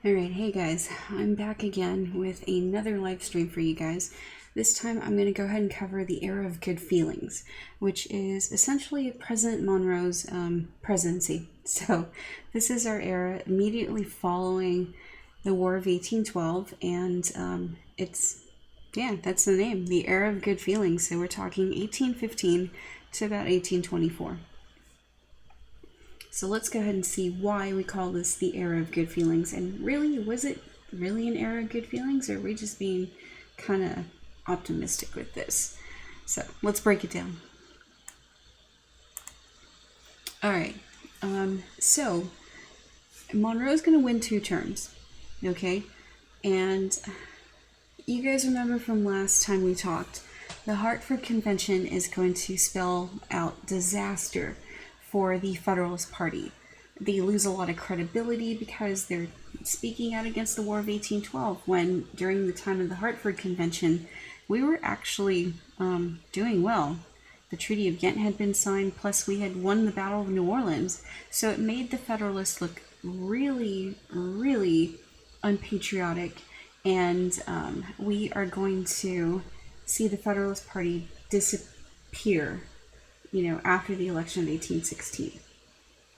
Alright, hey guys, I'm back again with another live stream for you guys. This time I'm going to go ahead and cover the era of good feelings, which is essentially President Monroe's presidency. So this is our era immediately following the War of 1812, and that's the name, the era of good feelings. So we're talking 1815 to about 1824. So let's go ahead and see why we call this the era of good feelings. And really, was it really an era of good feelings, or are we just being kind of optimistic with this? So let's break it down. All right. So Monroe's going to win 2 terms, okay? And you guys remember from last time we talked, the Hartford Convention is going to spell out disaster for the Federalist Party. They lose a lot of credibility because they're speaking out against the War of 1812, when during the time of the Hartford Convention, we were actually doing well. The Treaty of Ghent had been signed, plus we had won the Battle of New Orleans, so it made the Federalists look really, really unpatriotic, and we are going to see the Federalist Party disappear, after the election of 1816.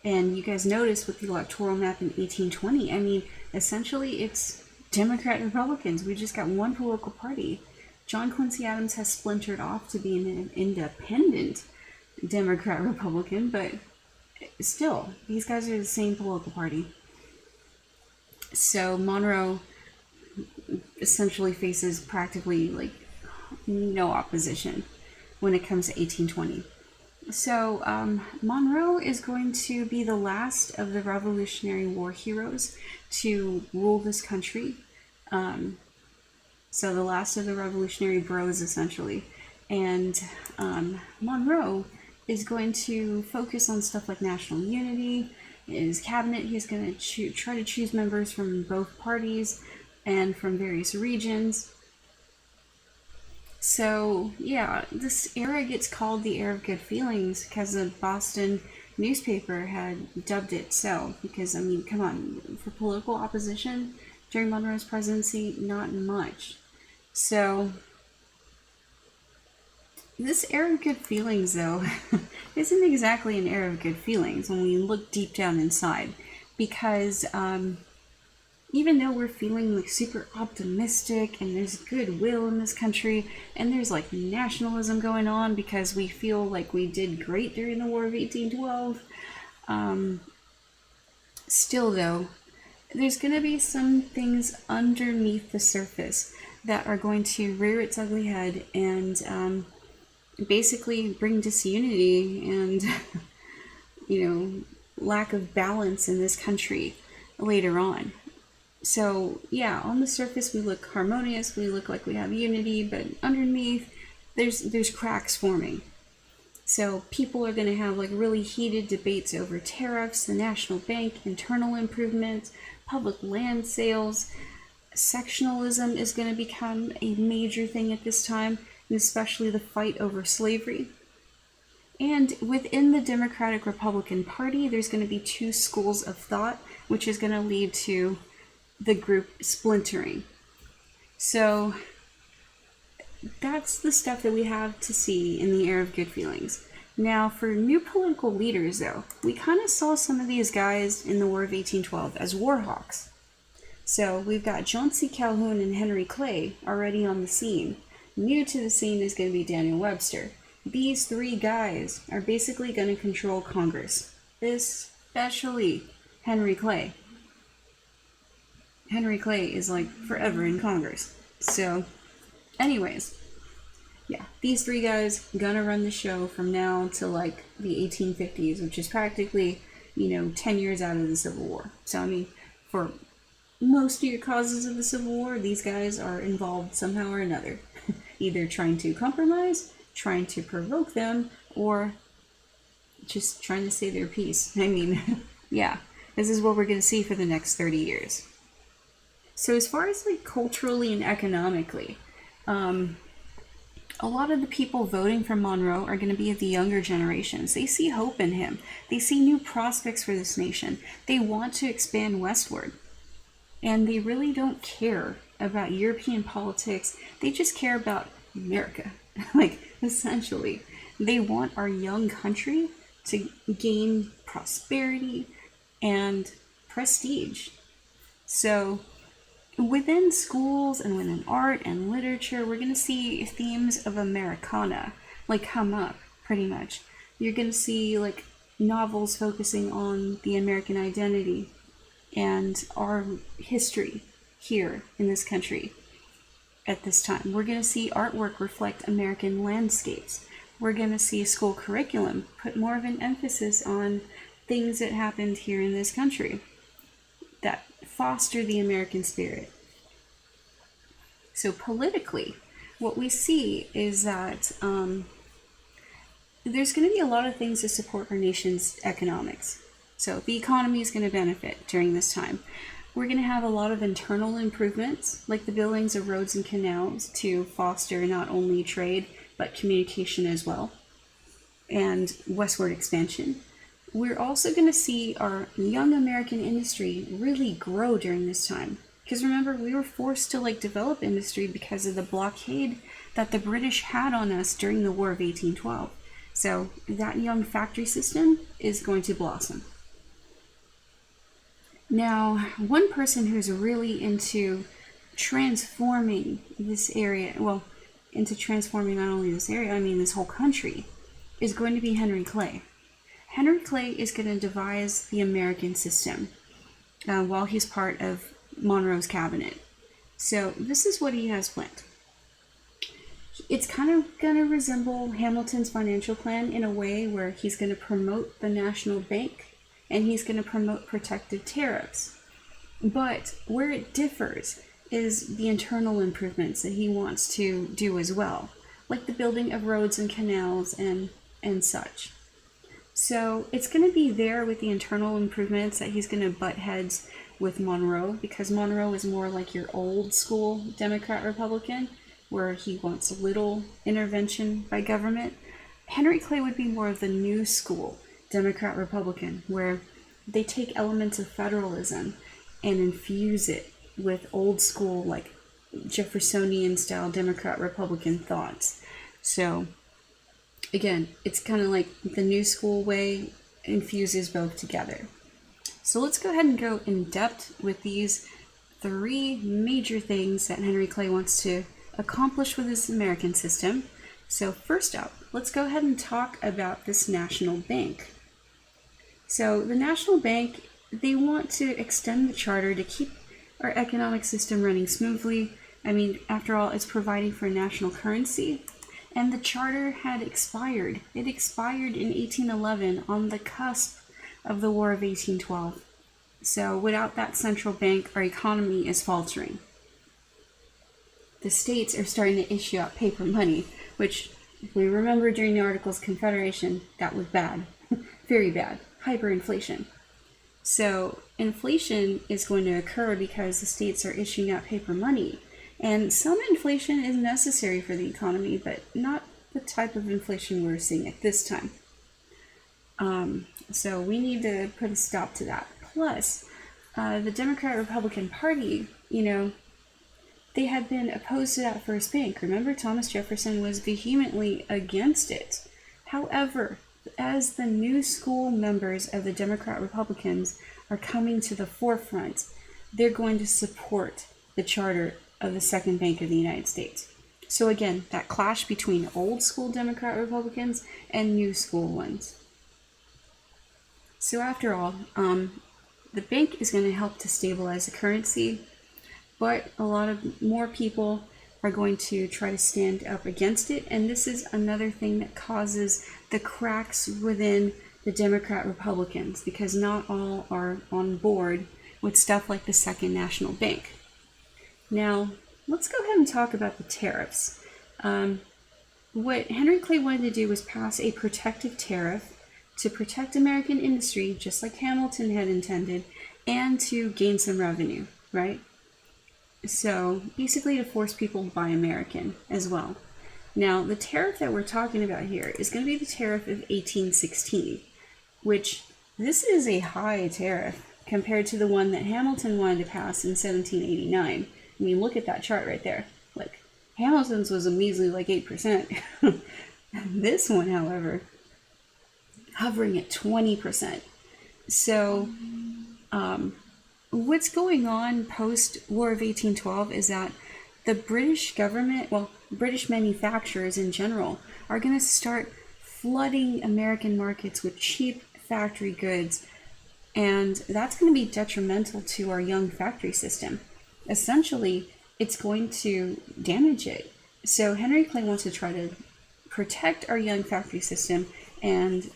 And you guys notice with the electoral map in 1820, I mean, essentially it's Democrat and Republicans. We just got one political party. John Quincy Adams has splintered off to be an independent Democrat-Republican, but still, these guys are the same political party. So Monroe essentially faces practically no opposition when it comes to 1820. So Monroe is going to be the last of the Revolutionary War heroes to rule this country. So the last of the Revolutionary bros, essentially. And Monroe is going to focus on stuff like national unity. In his cabinet, he's going to try to choose members from both parties and from various regions. So, yeah, this era gets called the era of good feelings because the Boston newspaper had dubbed it so. Because, I mean, come on, for political opposition during Monroe's presidency, not much. So, this era of good feelings, though, isn't exactly an era of good feelings when we look deep down inside. Because, even though we're feeling super optimistic and there's goodwill in this country and there's nationalism going on because we feel like we did great during the War of 1812, still though, there's going to be some things underneath the surface that are going to rear its ugly head and basically bring disunity and lack of balance in this country later on. So, yeah, on the surface we look harmonious, we look like we have unity, but underneath there's cracks forming. So people are going to have really heated debates over tariffs, the national bank, internal improvements, public land sales. Sectionalism is going to become a major thing at this time, and especially the fight over slavery. And within the Democratic-Republican Party, there's going to be 2 schools of thought, which is going to lead to the group splintering. So that's the stuff that we have to see in the era of good feelings. Now, for new political leaders, though, we kind of saw some of these guys in the War of 1812 as war hawks. So we've got John C. Calhoun and Henry Clay already on the scene. New to the scene is going to be Daniel Webster. These 3 guys are basically going to control Congress, especially Henry Clay. Henry Clay is forever in Congress. So, anyways, yeah, these 3 guys gonna run the show from now to the 1850s, which is practically, 10 years out of the Civil War. So, I mean, for most of your causes of the Civil War, these guys are involved somehow or another. Either trying to compromise, trying to provoke them, or just trying to say their piece. I mean, yeah, this is what we're gonna see for the next 30 years. So as far as culturally and economically, a lot of the people voting for Monroe are going to be of the younger generations. They see hope in him. They see new prospects for this nation. They want to expand westward. And they really don't care about European politics. They just care about America. Like, essentially, they want our young country to gain prosperity and prestige. So within schools and within art and literature, we're going to see themes of Americana like come up pretty much. You're going to see like novels focusing on the American identity and our history here in this country at this time. We're going to see artwork reflect American landscapes. We're going to see a school curriculum put more of an emphasis on things that happened here in this country that foster the American spirit. So politically, what we see is that there's going to be a lot of things to support our nation's economics. So the economy is going to benefit during this time. We're going to have a lot of internal improvements, like the buildings of roads and canals to foster not only trade, but communication as well, and westward expansion. We're also going to see our young American industry really grow during this time. Because remember, we were forced to develop industry because of the blockade that the British had on us during the War of 1812. So that young factory system is going to blossom. Now, one person who's really into transforming this area, well, into transforming not only this area, I mean this whole country, is going to be Henry Clay. Henry Clay is going to devise the American system while he's part of Monroe's cabinet. So this is what he has planned. It's kind of going to resemble Hamilton's financial plan in a way where he's going to promote the national bank and he's going to promote protective tariffs. But where it differs is the internal improvements that he wants to do as well, like the building of roads and canals and such. So it's going to be there with the internal improvements that he's going to butt heads with Monroe, because Monroe is more like your old school Democrat-Republican, where he wants little intervention by government. Henry Clay would be more of the new school Democrat-Republican, where they take elements of federalism and infuse it with old school, like Jeffersonian-style Democrat-Republican thoughts. So again, it's kind of like the new school way infuses both together. So let's go ahead and go in depth with these three major things that Henry Clay wants to accomplish with his American system. So first up, let's go ahead and talk about this national bank. So the national bank, they want to extend the charter to keep our economic system running smoothly. I mean, after all, it's providing for a national currency. And the charter had expired. It expired in 1811 on the cusp of the War of 1812. So without that central bank, our economy is faltering. The states are starting to issue out paper money, which we remember during the Articles of Confederation, that was bad. Very bad. Hyperinflation. So inflation is going to occur because the states are issuing out paper money. And some inflation is necessary for the economy, but not the type of inflation we're seeing at this time. So we need to put a stop to that. Plus, the Democrat-Republican Party, they had been opposed to that first bank. Remember, Thomas Jefferson was vehemently against it. However, as the new school members of the Democrat-Republicans are coming to the forefront, they're going to support the charter of the Second Bank of the United States. So again, that clash between old school Democrat-Republicans and new school ones. So after all, the bank is going to help to stabilize the currency, but a lot of more people are going to try to stand up against it, and this is another thing that causes the cracks within the Democrat-Republicans, because not all are on board with stuff like the Second National Bank. Now, let's go ahead and talk about the tariffs. What Henry Clay wanted to do was pass a protective tariff to protect American industry, just like Hamilton had intended, and to gain some revenue, right? So basically to force people to buy American as well. Now, the tariff that we're talking about here is going to be the tariff of 1816, which this is a high tariff. compared to the one that Hamilton wanted to pass in 1789. I mean, look at that chart right there. Like, Hamilton's was a measly like 8%. This one, however, hovering at 20%. So, what's going on post-War of 1812 is that the British government, well, British manufacturers in general, are going to start flooding American markets with cheap factory goods, and that's going to be detrimental to our young factory system. Essentially, it's going to damage it. So Henry Clay wants to try to protect our young factory system and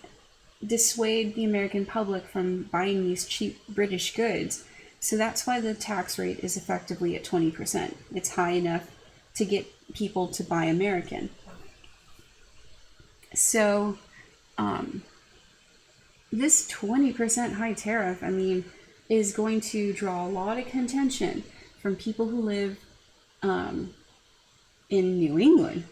dissuade the American public from buying these cheap British goods. So that's why the tax rate is effectively at 20%. It's high enough to get people to buy American. So, this 20% high tariff, I mean, is going to draw a lot of contention from people who live in New England.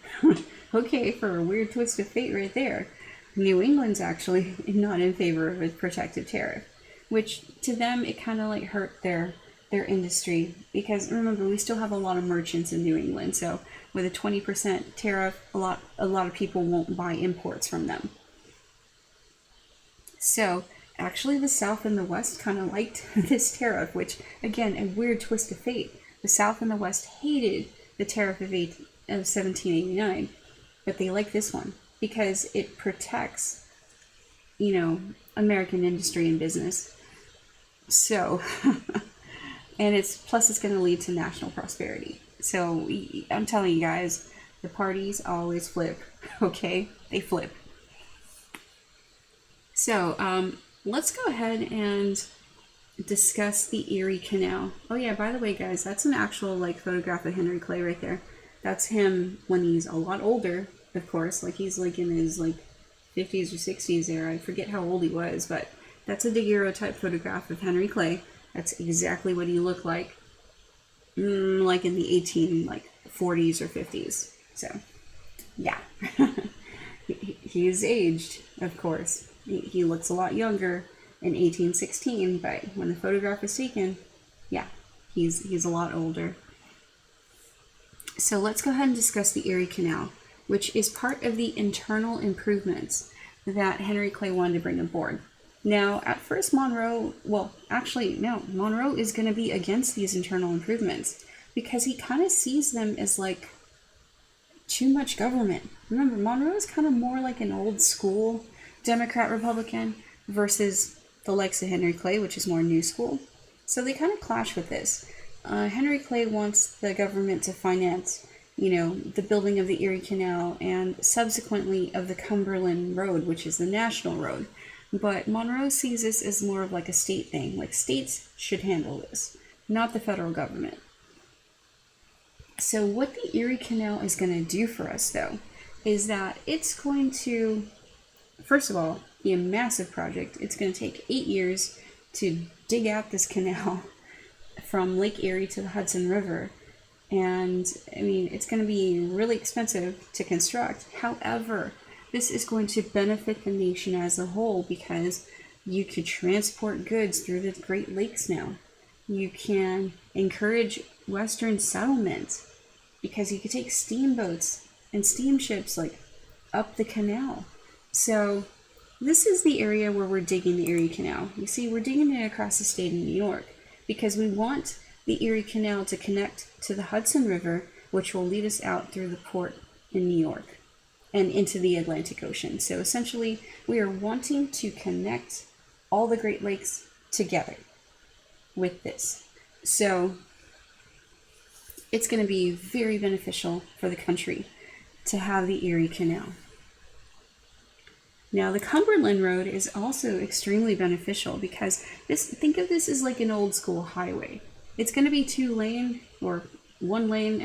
Okay, for a weird twist of fate right there. New England's actually not in favor of a protective tariff, which to them, it kind of like hurt their industry, because remember, we still have a lot of merchants in New England, so with a 20% tariff, a lot of people won't buy imports from them. So actually the South and the West kind of liked this tariff, which, again, a weird twist of fate. The South and the West hated the tariff of 1789, but they like this one because it protects, American industry and business. So, and it's going to lead to national prosperity. So I'm telling you guys, the parties always flip, okay? They flip. So, let's go ahead and discuss the Erie Canal. Oh yeah, by the way, guys, that's an actual photograph of Henry Clay right there. That's him when he's a lot older, of course. He's in his 50s or 60s there. I forget how old he was, but that's a daguerreotype photograph of Henry Clay. That's exactly what he looked like, in the 40s or 50s. So, yeah. He is aged, of course. He looks a lot younger in 1816, but when the photograph was taken, yeah, he's a lot older. So let's go ahead and discuss the Erie Canal, which is part of the internal improvements that Henry Clay wanted to bring aboard. Now, at first, Monroe is going to be against these internal improvements because he kind of sees them as too much government. Remember, Monroe is kind of more like an old school Democrat Republican versus the likes of Henry Clay, which is more new school. So they kind of clash with this. Henry Clay wants the government to finance, the building of the Erie Canal and subsequently of the Cumberland Road, which is the national road. But Monroe sees this as more of a state thing. States should handle this, not the federal government. So what the Erie Canal is going to do for us, though, is that it's going to, first of all, be a massive project. It's going to take 8 years to dig out this canal from Lake Erie to the Hudson River. And, it's going to be really expensive to construct. However, this is going to benefit the nation as a whole because you could transport goods through the Great Lakes now. You can encourage Western settlement because you could take steamboats and steamships up the canal. So this is the area where we're digging the Erie Canal. You see, we're digging it across the state of New York because we want the Erie Canal to connect to the Hudson River, which will lead us out through the port in New York and into the Atlantic Ocean. So essentially, we are wanting to connect all the Great Lakes together with this. So it's going to be very beneficial for the country to have the Erie Canal. Now, the Cumberland Road is also extremely beneficial because think of this as an old school highway. It's going to be 2-lane or 1 lane.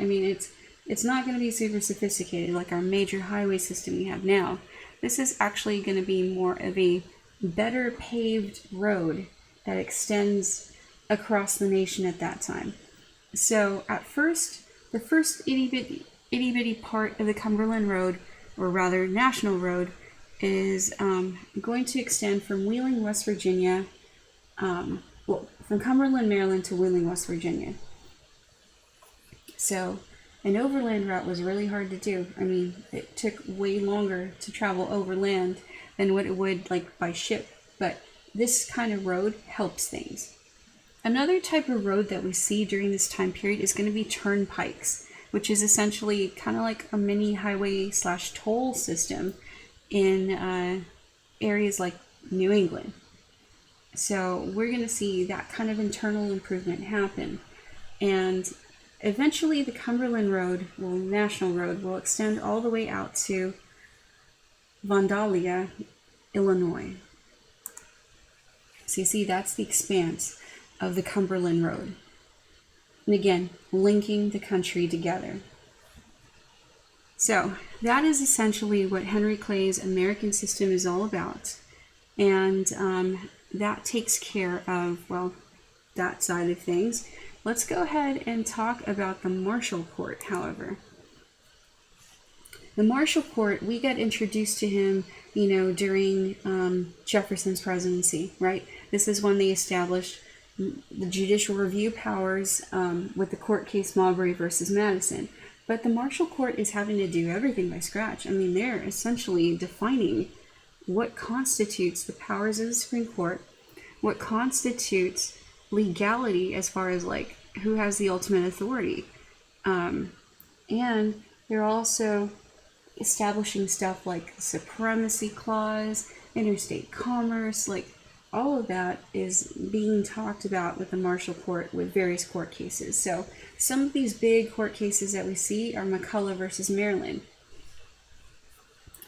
It's not going to be super sophisticated like our major highway system we have now. This is actually going to be more of a better paved road that extends across the nation at that time. So at first, the first itty bitty part of the Cumberland Road, or rather National Road, is going to extend from Wheeling, West Virginia, well, from Cumberland, Maryland to Wheeling, West Virginia. So an overland route was really hard to do. I mean, it took way longer to travel overland than what it would like by ship, but this kind of road helps things. Another type of road that we see during this time period is going to be turnpikes, which is essentially kind of like a mini highway / toll system in areas like New England. So we're going to see that kind of internal improvement happen. And eventually the Cumberland Road, National Road, will extend all the way out to Vandalia, Illinois. So you see, that's the expanse of the Cumberland Road. And again, linking the country together. So that is essentially what Henry Clay's American system is all about. And that takes care of, well, that side of things. Let's go ahead and talk about the Marshall Court, however. The Marshall Court, we got introduced to him, during Jefferson's presidency, right? This is when they established the judicial review powers with the court case Marbury versus Madison. But the Marshall Court is having to do everything by scratch. I mean, they're essentially defining what constitutes the powers of the Supreme Court, what constitutes legality as far as like who has the ultimate authority. And they're also establishing stuff like the Supremacy Clause, interstate commerce, like all of that is being talked about with the Marshall Court with various court cases. So some of these big court cases that we see are McCulloch versus Maryland,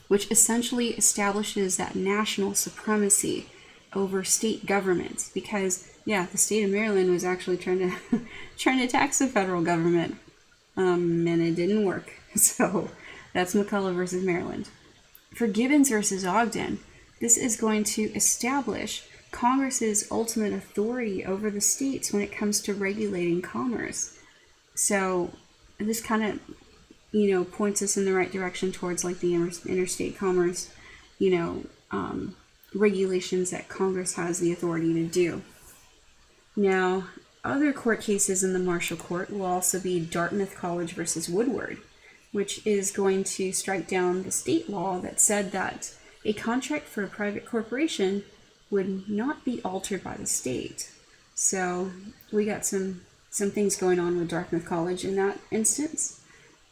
which essentially establishes that national supremacy over state governments, because the state of Maryland was actually trying to tax the federal government, and it didn't work. So that's McCulloch versus Maryland. For Gibbons versus Ogden, this is going to establish Congress's ultimate authority over the states when it comes to regulating commerce. So this kind of, points us in the right direction towards like the interstate commerce, regulations that Congress has the authority to do. Now, other court cases in the Marshall Court will also be Dartmouth College versus Woodward, which is going to strike down the state law that said that a contract for a private corporation would not be altered by the state. So we got some things going on with Dartmouth College in that instance.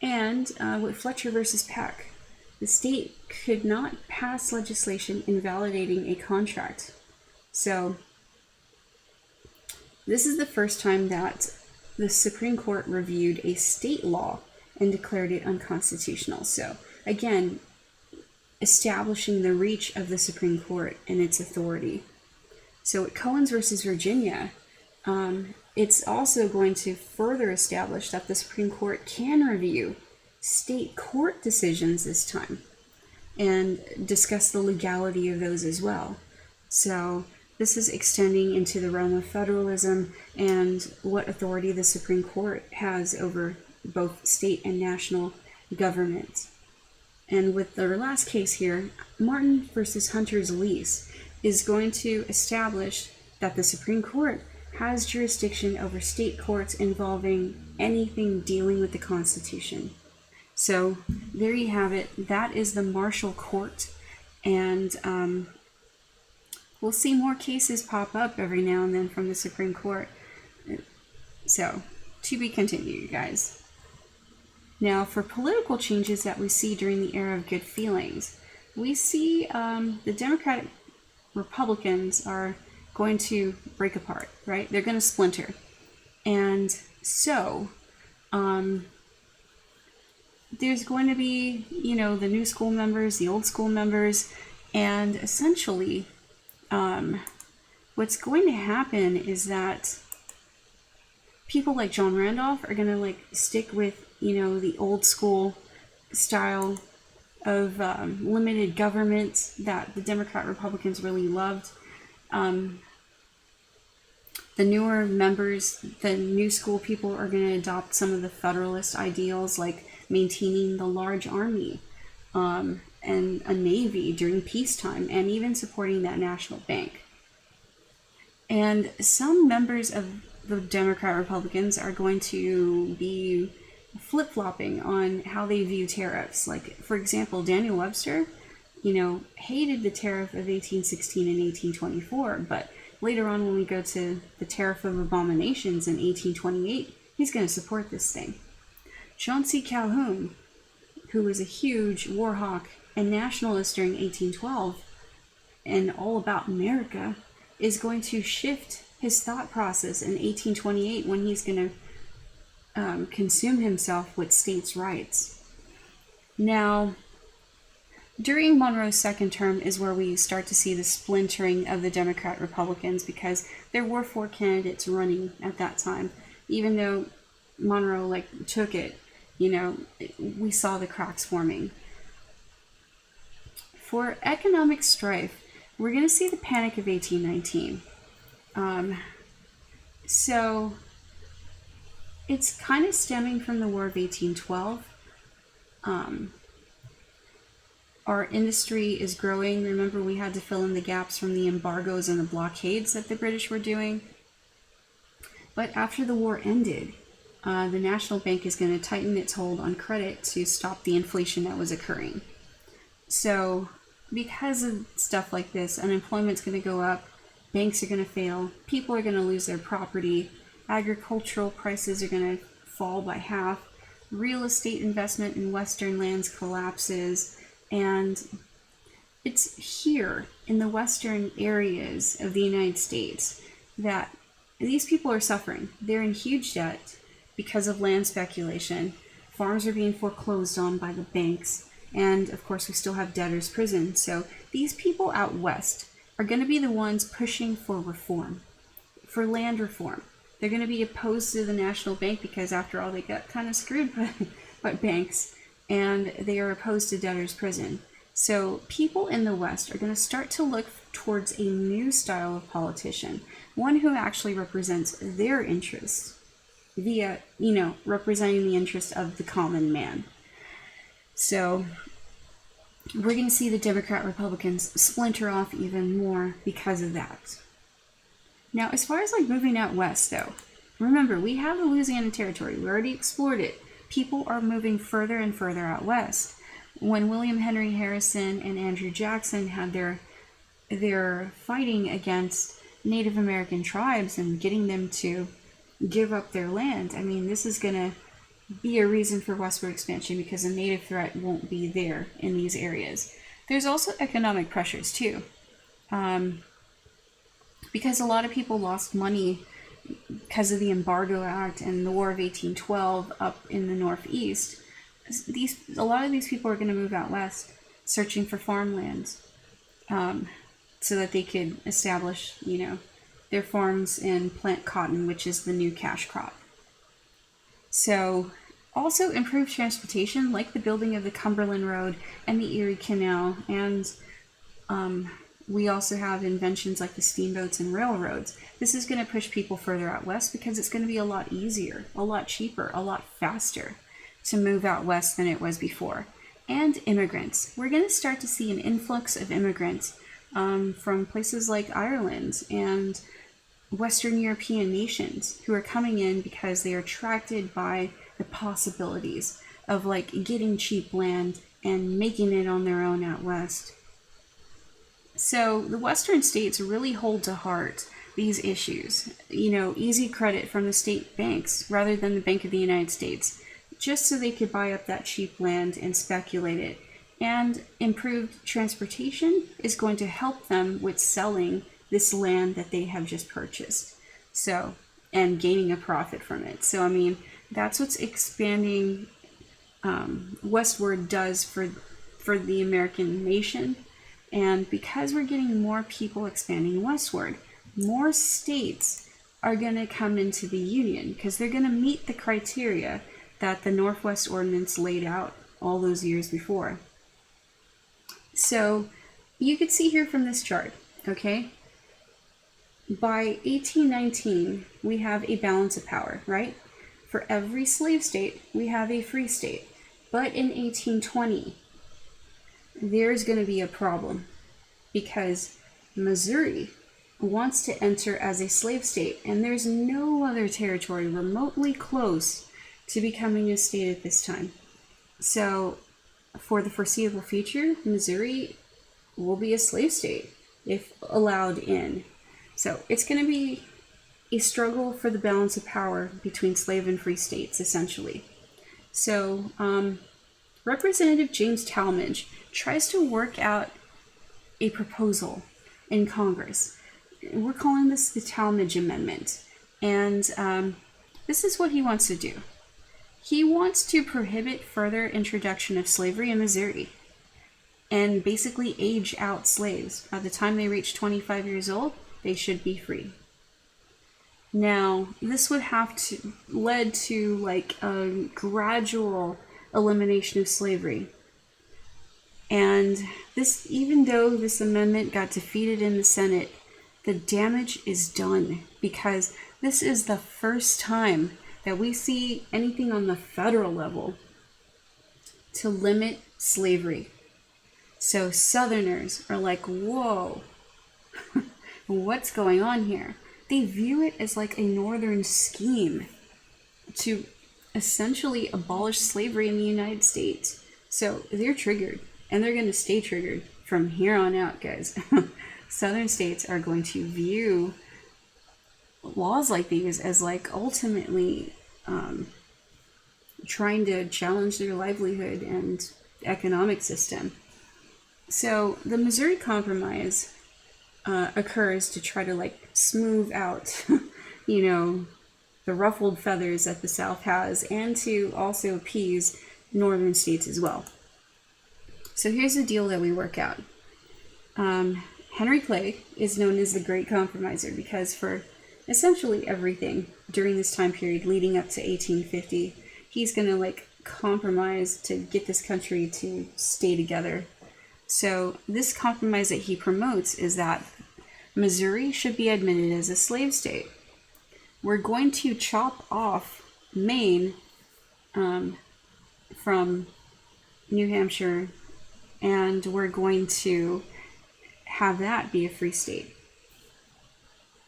And with Fletcher versus Peck, the state could not pass legislation invalidating a contract. So this is the first time that the Supreme Court reviewed a state law and declared it unconstitutional. So again, establishing the reach of the Supreme Court and its authority. So at Cohens versus Virginia, it's also going to further establish that the Supreme Court can review state court decisions this time and discuss the legality of those as well. So this is extending into the realm of federalism and what authority the Supreme Court has over both state and national government. And with the last case here, Martin versus Hunter's lease is going to establish that the Supreme Court has jurisdiction over state courts involving anything dealing with the Constitution. So there you have it. That is the Marshall Court. And we'll see more cases pop up every now and then from the Supreme Court. So, to be continued, guys. Now, for political changes that we see during the era of good feelings, we see the Democratic Republicans are going to break apart, right? They're going to splinter. And so, there's going to be, the new school members, the old school members, and essentially, what's going to happen is that people like John Randolph are going to stick with, the old school style of limited government that the Democrat Republicans really loved. The newer members, the new school people, are going to adopt some of the Federalist ideals, like maintaining the large army and a navy during peacetime, and even supporting that national bank. And some members of the Democrat Republicans are going to be flip-flopping on how they view tariffs. Like, for example, Daniel Webster, hated the tariff of 1816 and 1824, but later on when we go to the Tariff of Abominations in 1828, he's going to support this thing. John C. Calhoun, who was a huge war hawk and nationalist during 1812 and all about America, is going to shift his thought process in 1828 when he's going to consume himself with states' rights. Now, during Monroe's second term is where we start to see the splintering of the Democrat Republicans, because there were 4 candidates running at that time. Even though Monroe took it, we saw the cracks forming. For economic strife, we're going to see the Panic of 1819. So it's kind of stemming from the War of 1812. Our industry is growing. Remember, we had to fill in the gaps from the embargoes and the blockades that the British were doing. But after the war ended, the National Bank is going to tighten its hold on credit to stop the inflation that was occurring. So because of stuff like this, unemployment's going to go up, banks are going to fail, people are going to lose their property, agricultural prices are going to fall by half, real estate investment in Western lands collapses, and it's here in the western areas of the United States that these people are suffering. They're in huge debt because of land speculation. Farms are being foreclosed on by the banks. And of course, we still have debtor's prison. So these people out west are going to be the ones pushing for reform, for land reform. They're going to be opposed to the National Bank because, after all, they got kind of screwed by banks, and they are opposed to debtor's prison. So people in the West are going to start to look towards a new style of politician, one who actually represents their interests via, representing the interests of the common man. So we're going to see the Democrat Republicans splinter off even more because of that. Now, as far as moving out west, though, remember, we have the Louisiana Territory. We already explored it. People are moving further and further out west. When William Henry Harrison and Andrew Jackson had their fighting against Native American tribes and getting them to give up their land, this is going to be a reason for westward expansion, because the native threat won't be there in these areas. There's also economic pressures too, because a lot of people lost money because of the Embargo Act and the War of 1812 up in the Northeast. A lot of these people are going to move out west, searching for farmlands, so that they could establish, their farms and plant cotton, which is the new cash crop. So, also improved transportation, like the building of the Cumberland Road and the Erie Canal, and we also have inventions like the steamboats and railroads. This is going to push people further out west because it's going to be a lot easier, a lot cheaper, a lot faster to move out west than it was before. And immigrants. We're going to start to see an influx of immigrants from places like Ireland and Western European nations who are coming in because they are attracted by the possibilities of getting cheap land and making it on their own out west. So the western states really hold to heart these issues. Easy credit from the state banks rather than the Bank of the United States, just so they could buy up that cheap land and speculate it. And improved transportation is going to help them with selling this land that they have just purchased. So, and gaining a profit from it. So, that's what's expanding westward does for the American nation. And because we're getting more people expanding westward, more states are going to come into the Union because they're going to meet the criteria that the Northwest Ordinance laid out all those years before. So you could see here from this chart, okay? By 1819, we have a balance of power, right? For every slave state, we have a free state. But in 1820, there's going to be a problem because Missouri wants to enter as a slave state, and there's no other territory remotely close to becoming a state at this time. So for the foreseeable future, Missouri will be a slave state if allowed in. So it's going to be a struggle for the balance of power between slave and free states, essentially. So Representative James Tallmadge tries to work out a proposal in Congress. We're calling this the Talmadge Amendment. And this is what he wants to do. He wants to prohibit further introduction of slavery in Missouri and basically age out slaves. By the time they reach 25 years old, they should be free. Now, this would have to led to like a gradual elimination of slavery. And this, even though this amendment got defeated in the Senate, the damage is done because this is the first time that we see anything on the federal level to limit slavery. So Southerners are like, whoa, what's going on here? They view it as like a Northern scheme to essentially abolish slavery in the United States. So they're triggered, and they're going to stay triggered from here on out, guys. Southern states are going to view laws like these as like ultimately trying to challenge their livelihood and economic system. So the Missouri Compromise occurs to try to like smooth out, the ruffled feathers that the South has, and to also appease northern states as well. So here's the deal that we work out. Henry Clay is known as the Great Compromiser because for essentially everything during this time period leading up to 1850, he's going to like compromise to get this country to stay together. So this compromise that he promotes is that Missouri should be admitted as a slave state. We're going to chop off Maine from New Hampshire, and we're going to have that be a free state.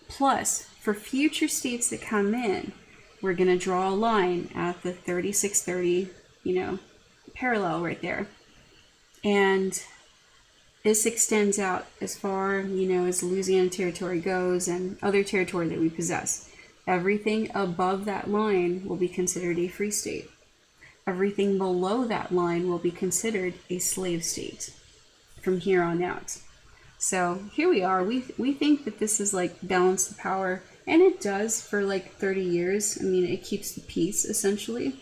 Plus, for future states that come in, we're going to draw a line at the 3630, parallel right there. And this extends out as far, as Louisiana Territory goes and other territory that we possess. Everything above that line will be considered a free state. Everything below that line will be considered a slave state from here on out. So here we are. We think that this is like balance the power, and it does for like 30 years. I mean, it keeps the peace essentially.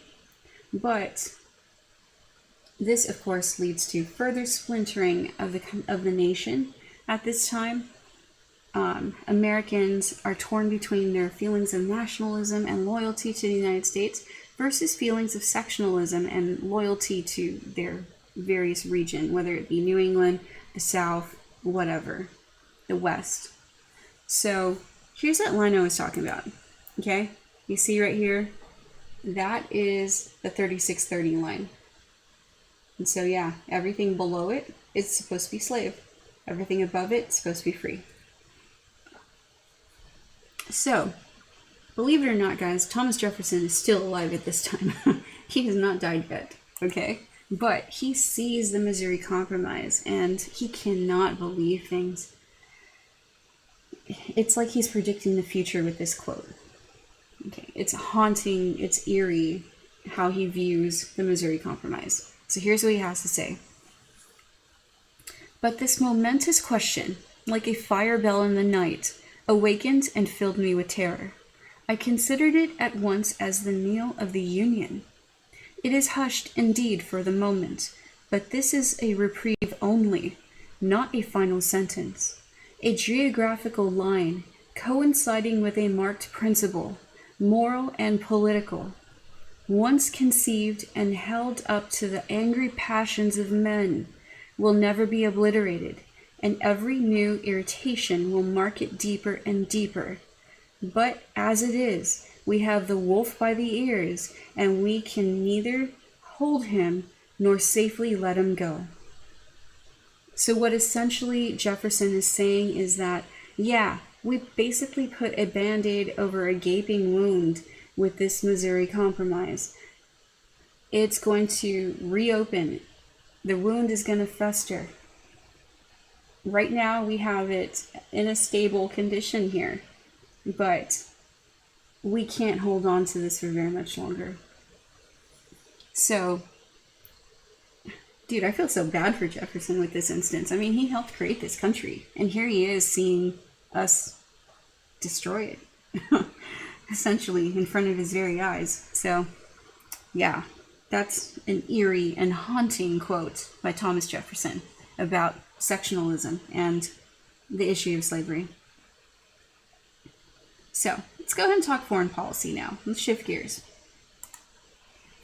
But this, of course, leads to further splintering of the nation at this time. Americans are torn between their feelings of nationalism and loyalty to the United States versus feelings of sectionalism and loyalty to their various region, whether it be New England, the South, whatever, the West. So here's that line I was talking about. Okay, you see right here, that is the 3630 line. And so yeah, everything below it is supposed to be slave. Everything above it is supposed to be free. So, believe it or not, guys, Thomas Jefferson is still alive at this time. He has not died yet, okay? But he sees the Missouri Compromise, and he cannot believe things. It's like he's predicting the future with this quote. Okay, it's haunting, it's eerie how he views the Missouri Compromise. So here's what he has to say. But this momentous question, like a fire bell in the night, awakened and filled me with terror. I considered it at once as the knell of the Union. It is hushed indeed for the moment, but this is a reprieve only, not a final sentence. A geographical line coinciding with a marked principle, moral and political, once conceived and held up to the angry passions of men, will never be obliterated, and every new irritation will mark it deeper and deeper. But as it is, we have the wolf by the ears, and we can neither hold him nor safely let him go. So what essentially Jefferson is saying is that, yeah, we basically put a band-aid over a gaping wound with this Missouri Compromise. It's going to reopen. The wound is going to fester. Right now we have it in a stable condition here, but we can't hold on to this for very much longer. So, dude, I feel so bad for Jefferson with this instance. I mean, he helped create this country, and here he is seeing us destroy it, essentially, in front of his very eyes. So, yeah, that's an eerie and haunting quote by Thomas Jefferson about sectionalism and the issue of slavery. So, let's go ahead and talk foreign policy now. Let's shift gears.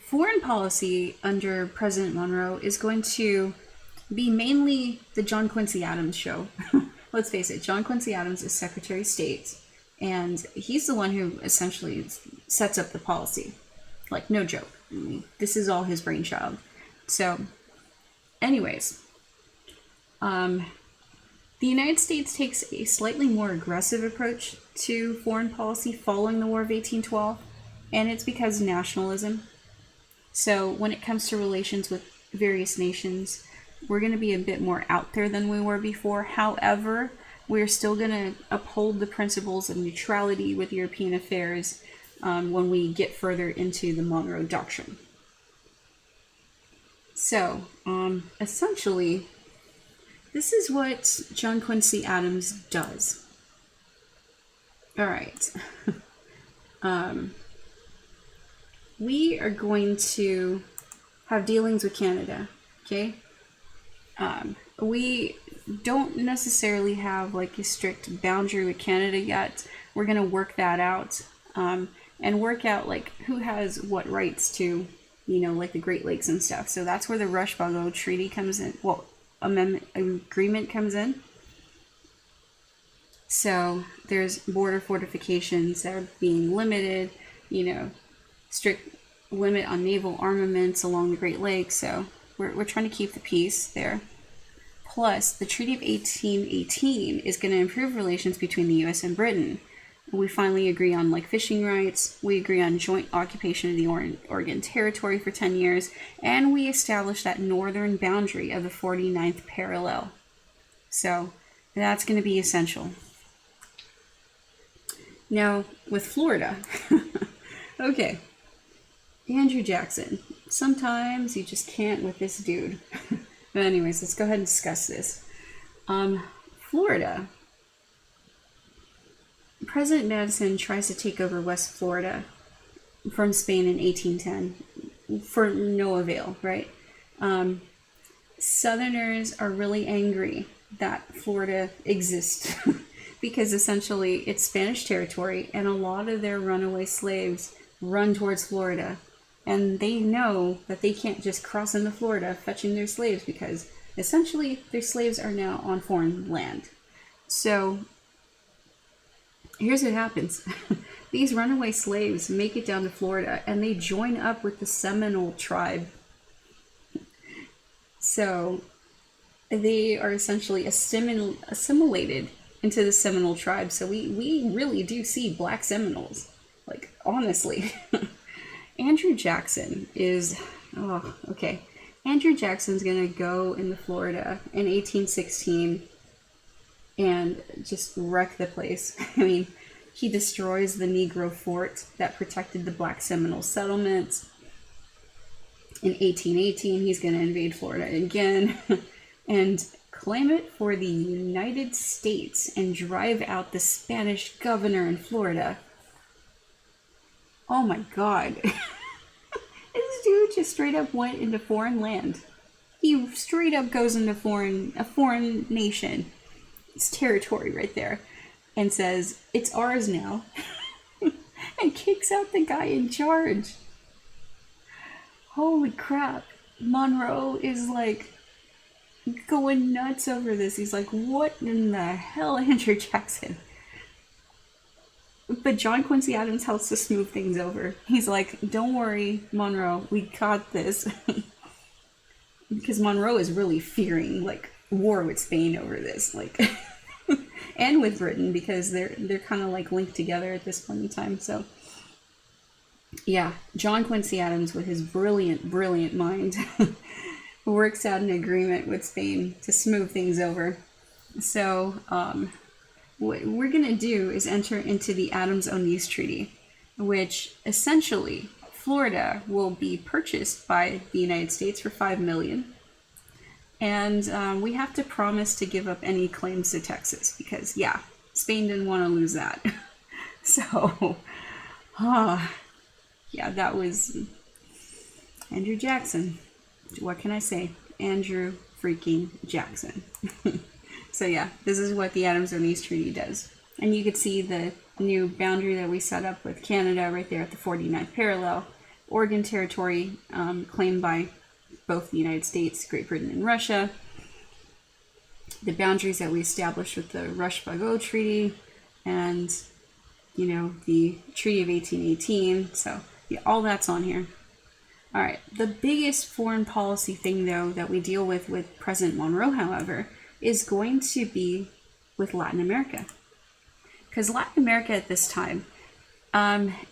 Foreign policy under President Monroe is going to be mainly the John Quincy Adams show. Let's face it, John Quincy Adams is Secretary of State, and he's the one who essentially sets up the policy. Like, no joke. I mean, this is all his brainchild. So, anyways, the United States takes a slightly more aggressive approach to foreign policy following the War of 1812, and it's because of nationalism. So when it comes to relations with various nations, we're going to be a bit more out there than we were before. However, we're still going to uphold the principles of neutrality with European affairs when we get further into the Monroe Doctrine. So, essentially, this is what John Quincy Adams does. All right. We are going to have dealings with Canada, okay? We don't necessarily have like a strict boundary with Canada yet. We're going to work that out and work out like who has what rights to, you know, like the Great Lakes and stuff. So that's where the Rushborough Treaty comes in. Well, agreement comes in. So there's border fortifications that are being limited, you know, strict limit on naval armaments along the Great Lakes. So we're trying to keep the peace there. Plus, the Treaty of 1818 is going to improve relations between the U.S. and Britain. We finally agree on like fishing rights. We agree on joint occupation of the Oregon Territory for 10 years, and we establish that northern boundary of the 49th parallel. So that's going to be essential. Now, with Florida, okay, Andrew Jackson. Sometimes you just can't with this dude. But anyways, let's go ahead and discuss this. Florida. President Madison tries to take over West Florida from Spain in 1810 for no avail, right? Southerners are really angry that Florida exists because essentially it's Spanish territory and a lot of their runaway slaves run towards Florida. And they know that they can't just cross into Florida fetching their slaves because essentially their slaves are now on foreign land. So here's what happens. These runaway slaves make it down to Florida and they join up with the Seminole tribe. So they are essentially assimilated into the Seminole tribe. So we really do see black Seminoles. Like, honestly. Andrew Jackson is, Andrew Jackson's gonna go into Florida in 1816 and just wreck the place. I mean, he destroys the Negro fort that protected the black Seminole settlements. In 1818, he's gonna invade Florida again and claim it for the United States and drive out the Spanish governor in Florida. Oh my god. This dude just straight up went into foreign land. He straight up goes into a foreign nation. It's territory right there. And says, it's ours now. And kicks out the guy in charge. Holy crap. Monroe is like going nuts over this. He's like, what in the hell, Andrew Jackson? But John Quincy Adams helps to smooth things over. He's like, don't worry, Monroe, we got this. Because Monroe is really fearing, like, war with Spain over this. Like, and with Britain, because they're kind of like linked together at this point in time. So yeah, John Quincy Adams, with his brilliant mind, works out an agreement with Spain to smooth things over. So what we're going to do is enter into the Adams-Onis Treaty, which essentially Florida will be purchased by the United States for $5 million. And we have to promise to give up any claims to Texas because, yeah, Spain didn't want to lose that. So, yeah, that was Andrew Jackson. What can I say? Andrew freaking Jackson. So yeah, this is what the Adams-Onis Treaty does. And you could see the new boundary that we set up with Canada right there at the 49th parallel. Oregon Territory, claimed by both the United States, Great Britain, and Russia. The boundaries that we established with the Rush-Bagot Treaty and, you know, the Treaty of 1818. So yeah, all that's on here. All right, the biggest foreign policy thing, though, that we deal with President Monroe, however, is going to be with Latin America. Because Latin America at this time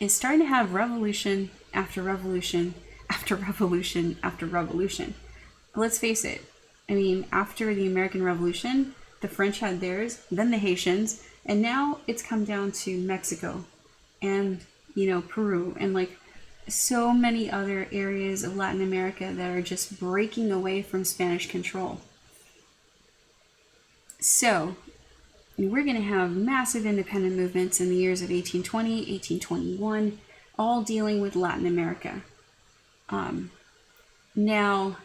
is starting to have revolution after revolution after revolution after revolution. Let's face it, I mean, after the American Revolution, the French had theirs, then the Haitians, and now it's come down to Mexico and, you know, Peru, and like so many other areas of Latin America that are just breaking away from Spanish control. So we're going to have massive independent movements in the years of 1820, 1821, all dealing with Latin America. Now,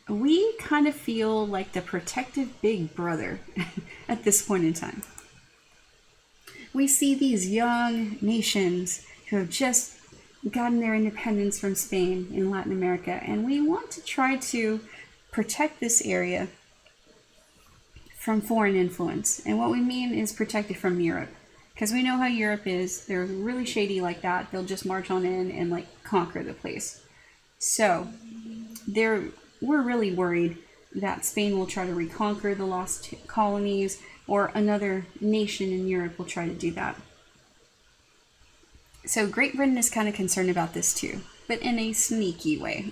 we kind of feel like the protective big brother at this point in time. We see these young nations who have just gotten their independence from Spain in Latin America, and we want to try to protect this area from foreign influence. And what we mean is protect it from Europe, because we know how Europe is. They're really shady like that. They'll just march on in and like conquer the place. So we're really worried that Spain will try to reconquer the lost colonies, or another nation in Europe will try to do that. So Great Britain is kind of concerned about this too, but in a sneaky way.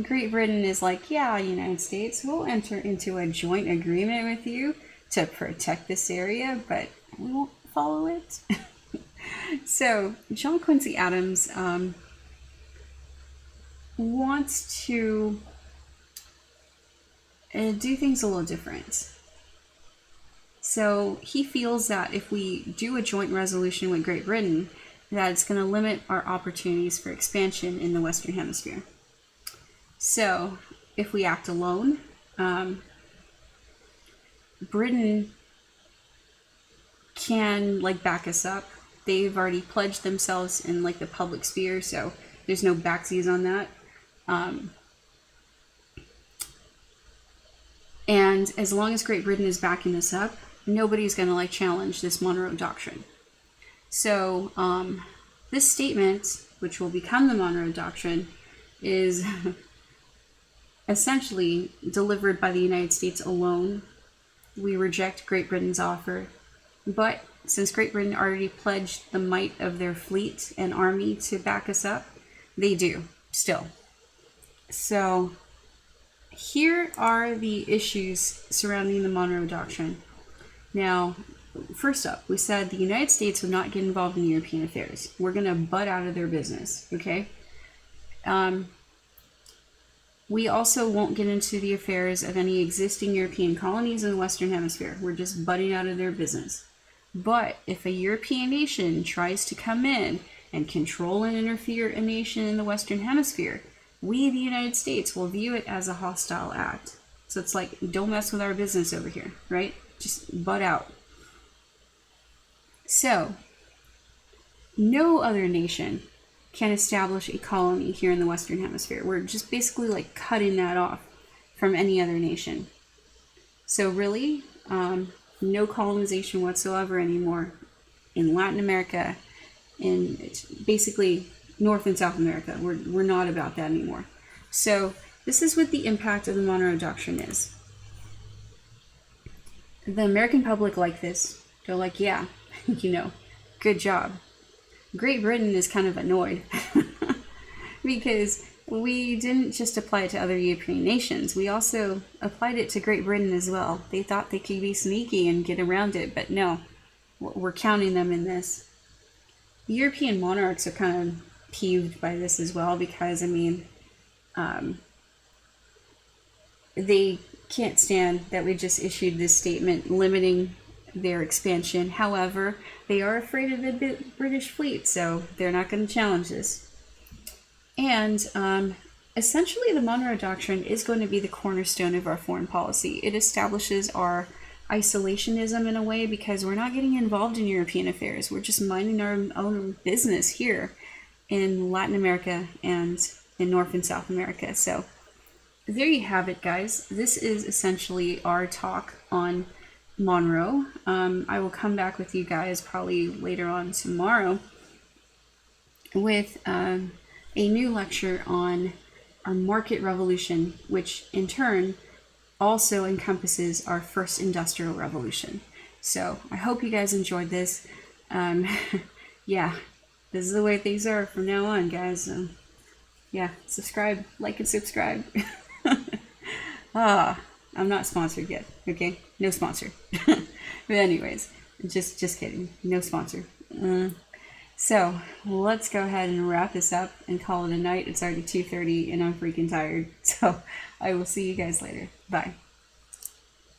Great Britain is like, yeah, United States, we'll enter into a joint agreement with you to protect this area, but we won't follow it. So John Quincy Adams wants to do things a little different. So he feels that if we do a joint resolution with Great Britain, that it's going to limit our opportunities for expansion in the Western Hemisphere. So if we act alone, Britain can like back us up. They've already pledged themselves in like the public sphere, so there's no backsies on that. And as long as Great Britain is backing us up, nobody's going to like challenge this Monroe Doctrine. So this statement, which will become the Monroe Doctrine, is essentially delivered by the United States alone. We reject Great Britain's offer, but since Great Britain already pledged the might of their fleet and army to back us up, they do still. So here are the issues surrounding the Monroe Doctrine. Now, first up, we said the United States would not get involved in European affairs. We're going to butt out of their business, okay? We also won't get into the affairs of any existing European colonies in the Western Hemisphere. We're just butting out of their business. But if a European nation tries to come in and control and interfere a nation in the Western Hemisphere, we, the United States, will view it as a hostile act. So it's like, don't mess with our business over here, right? Just butt out. So, no other nation can establish a colony here in the Western Hemisphere. We're just basically like cutting that off from any other nation. So really, no colonization whatsoever anymore in Latin America, in basically North and South America. We're not about that anymore. So this is what the impact of the Monroe Doctrine is. the American public like this. They're like, yeah, you know, good job. Great Britain is kind of annoyed because we didn't just apply it to other European nations. We also applied it to Great Britain as well. They thought they could be sneaky and get around it, but no, we're counting them in this. European monarchs are kind of peeved by this as well because, I mean, they can't stand that we just issued this statement limiting their expansion. However, they are afraid of the British fleet, so they're not going to challenge this. And essentially, the Monroe Doctrine is going to be the cornerstone of our foreign policy. It establishes our isolationism in a way because we're not getting involved in European affairs. We're just minding our own business here in Latin America and in North and South America. So there you have it, guys. This is essentially our talk on Monroe. I will come back with you guys probably later on tomorrow with a new lecture on our market revolution, which in turn also encompasses our first industrial revolution. So I hope you guys enjoyed this. Yeah, this is the way things are from now on, guys. Yeah, subscribe, like, and subscribe. I'm not sponsored yet, okay? No sponsor. But anyways, just kidding. No sponsor. So let's go ahead and wrap this up and call it a night. It's already 2:30 and I'm freaking tired. So I will see you guys later. Bye.